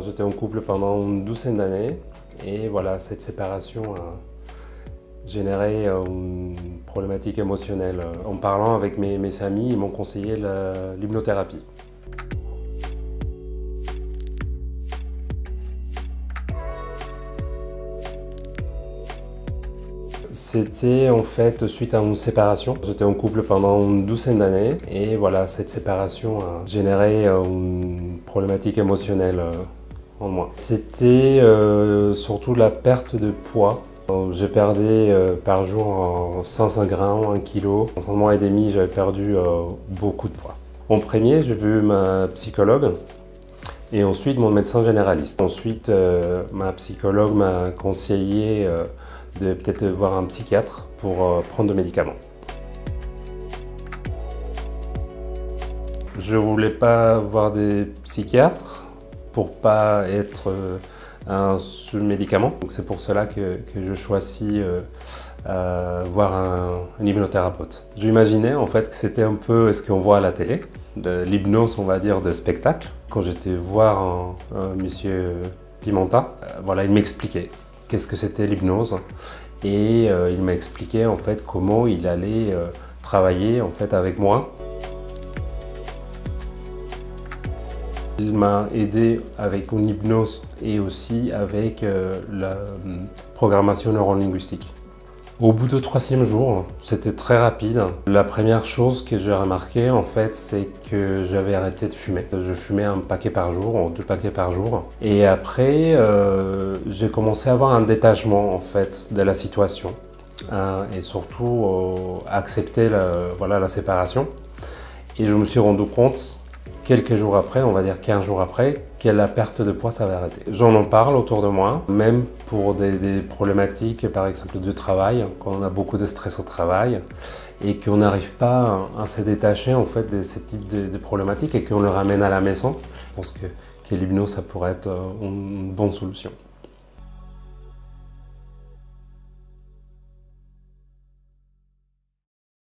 J'étais en couple pendant une douzaine d'années et voilà, cette séparation a généré une problématique émotionnelle. En parlant avec mes amis, ils m'ont conseillé l'hypnothérapie. C'était en fait suite à une séparation. J'étais en couple pendant une douzaine d'années et voilà, cette séparation a généré une problématique émotionnelle en moi. C'était surtout la perte de poids. J'ai perdu par jour 105 grammes, 1 kg. En un mois et demi, j'avais perdu beaucoup de poids. En premier, j'ai vu ma psychologue et ensuite mon médecin généraliste. Ensuite, ma psychologue m'a conseillé de peut-être voir un psychiatre pour prendre des médicaments. Je ne voulais pas voir des psychiatres pour ne pas être sous médicament. C'est pour cela que je choisis voir un hypnothérapeute. J'imaginais en fait que c'était un peu ce qu'on voit à la télé, de l'hypnose on va dire de spectacle. Quand j'étais voir monsieur Pimenta, voilà, il m'expliquait qu'est-ce que c'était l'hypnose et il m'a expliqué en fait comment il allait travailler en fait avec moi. Il m'a aidé avec une hypnose et aussi avec la programmation neurolinguistique. Au bout du 3e jour, c'était très rapide. La première chose que j'ai remarqué, en fait, c'est que j'avais arrêté de fumer. Je fumais un paquet par jour, ou 2 paquets par jour. Et après, j'ai commencé à avoir un détachement, en fait, de la situation. Et surtout, accepter voilà, la séparation. Et je me suis rendu compte, quelques jours après, on va dire 15 jours après, que la perte de poids s'avait arrêté. J'en en parle autour de moi, même pour des problématiques, par exemple, de travail, quand on a beaucoup de stress au travail et qu'on n'arrive pas à se détacher en fait, de ce type de problématiques et qu'on le ramène à la maison. Je pense que l'hypnose, ça pourrait être une bonne solution.